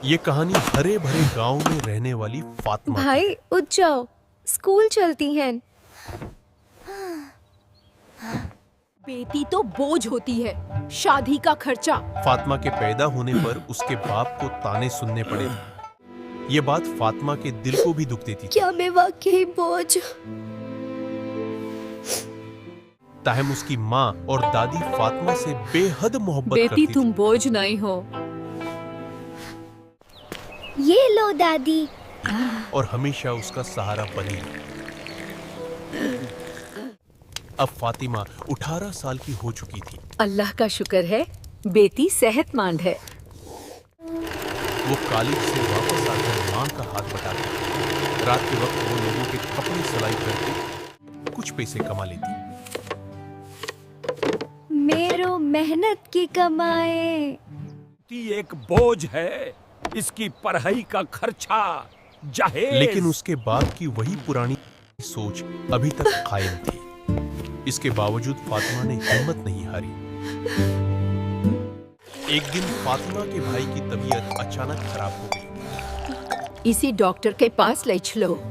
ये कहानी हरे भरे गांव में रहने वाली फातिमा की भाई है। उठ जाओ, स्कूल चलती हैं। बेटी तो बोझ होती है, शादी का खर्चा। फातिमा के पैदा होने पर उसके बाप को ताने सुनने पड़े थे। ये बात फातिमा के दिल को भी दुख देती थी। क्या मैं वाकई बोझ? ताहम उसकी माँ और दादी फातिमा से बेहद मोहब्बत बेटी करती तुम बोझ नहीं हो। ये लो दादी। थी और हमेशा उसका सहारा बनी। अब फातिमा 18 साल की हो चुकी थी। अल्लाह का शुक्र है, बेटी सेहतमंद है। वो कॉलेज से वापस आकर माँ का हाथ बटाती। रात के वक्त वो लोगों के कपड़े सिलाई करके कुछ पैसे कमा लेती। मेरो मेहनत की कमाए। एक बोझ है, इसकी पढ़ाई का खर्चा, जहेज। लेकिन उसके बाप की वही पुरानी सोच अभी तक कायम थी। इसके बावजूद फातिमा ने हिम्मत नहीं हारी। एक दिन फातिमा के भाई की तबीयत अचानक खराब हो गई। इसी डॉक्टर के पास ले चलो।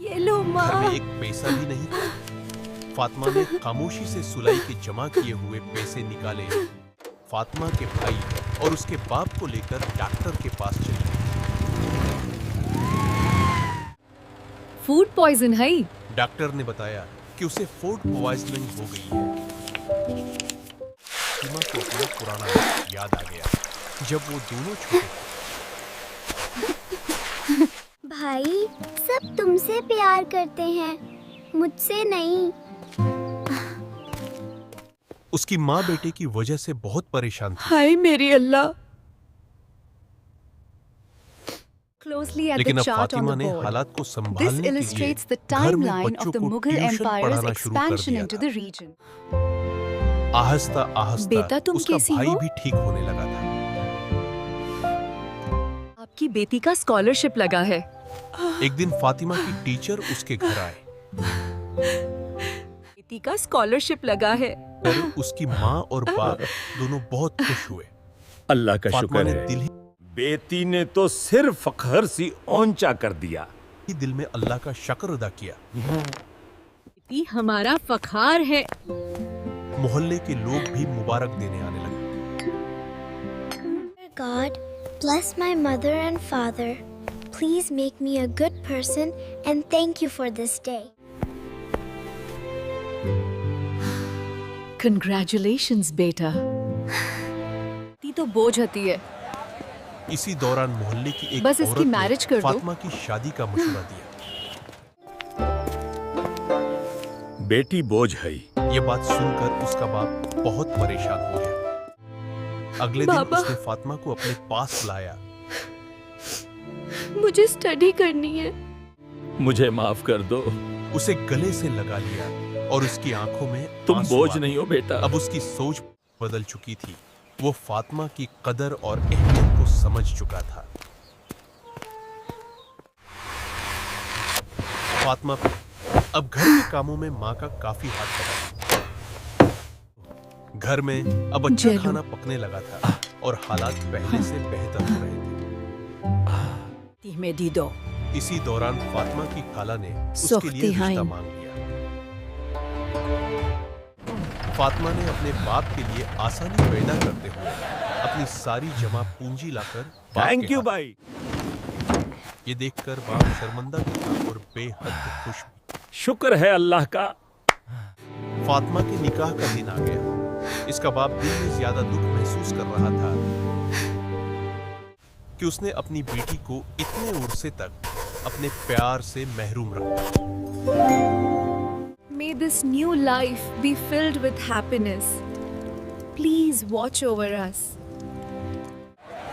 ये लो घर माँ। में एक पैसा भी नहीं था। फातिमा ने खामोशी से सुलाई के जमा किए हुए पैसे निकाले। फातिमा के भाई और उसके बाप को लेकर डॉक्टर के पास चली गई। फूड पॉइजन है। डॉक्टर ने बताया कि उसे फूड पॉइजनिंग हो गई है। फातिमा को अपना पुराना वक्त याद आ गया, जब वो दोनों छोटे थे। भाई, सब तुमसे प्यार करते हैं, मुझसे नहीं। उसकी माँ बेटे की वजह से बहुत परेशान थी। हाय मेरी अल्लाह। Closely at लेकिन the अब chart on फातिमा the ने board. हालात को This संभालने के लिए illustrates the घर में timeline बच्चों of the को Mughal ट्यूशन Empire's पढ़ाना शुरू कर expansion दिया into था। the region. आहिस्ता आहिस्ता बेटा, तुम उसका कैसी भाई हो? भी ठीक होने लगा था। आपकी बेटी का स्कॉलरशिप लगा है। एक दिन फातिमा की टीचर उसके घर आए। बेटी का स्कॉलरशिप लगा है। पर उसकी माँ और बाप दोनों बहुत खुश हुए। अल्लाह का फातिमा शुक्र ने है, दिल बेटी ने तो सिर्फ फखर सी ऊंचा कर दिया। ही दिल में अल्लाह का शुक्र अदा किया। बेटी हमारा फखार है। मोहल्ले के लोग भी मुबारक देने आने लगे। God, bless my mother and father. Please make me a good person and thank you for this day. Congratulations बेटा। बेटी तो बोझ होती है। इसी दौरान मोहल्ले की एक बस इसकी औरत ने मैरिज कर दो। फातिमा की शादी का मशवरा दिया। बेटी बोझ है। ये बात सुनकर उसका बाप बहुत परेशान हो गया। अगले दिन बाबा। उसने फातिमा को अपने पास लाया। मुझे स्टडी करनी है। मुझे माफ कर दो। उसे गले से लगा लिया और उसकी आंखों में तुम आंसू बोझ आ गए। नहीं हो बेटा। अब उसकी सोच बदल चुकी थी। वो फातिमा की कदर और अहमियत को समझ चुका था। फातिमा अब घर के कामों में माँ का काफी हाथ बटा। घर में अब अच्छा चलो। खाना पकने लगा था और हालात पहले से बेहतर हो रहे थे। में दी दो। इसी दौरान फातिमा की खाला ने उसके सख्ती लिए रिश्ता हाइन। मांग लिया। फातिमा ने अपने बाप के लिए आसानी पैदा करते हुए अपनी सारी जमा पूंजी लाकर बाप थैंक के यू हाथ- भाई। ये देखकर बाप शर्मिंदा भी था और बेहद खुश भी। शुक्र है अल्लाह का। फातिमा के निकाह का दिन आ गया। इसका बाप दिल में ज्यादा दुख महसूस कर रहा था कि उसने अपनी बेटी को इतने उर्से तक अपने प्यार से महरूम रखा। May this new life be filled with happiness. Please watch over us.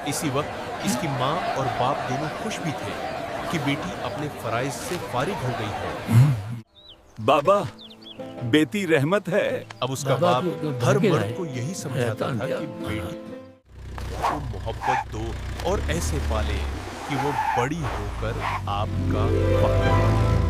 इसी वक्त इसकी माँ और बाप दोनों खुश भी थे कि बेटी अपने फराइज से फारिग हो गई है। बाबा, बेटी रहमत है। अब उसका बाप हर मर्द को यही समझाता था कि बेटी को मोहब्बत दो और ऐसे पाले कि वो बड़ी होकर आपका फख्र बने।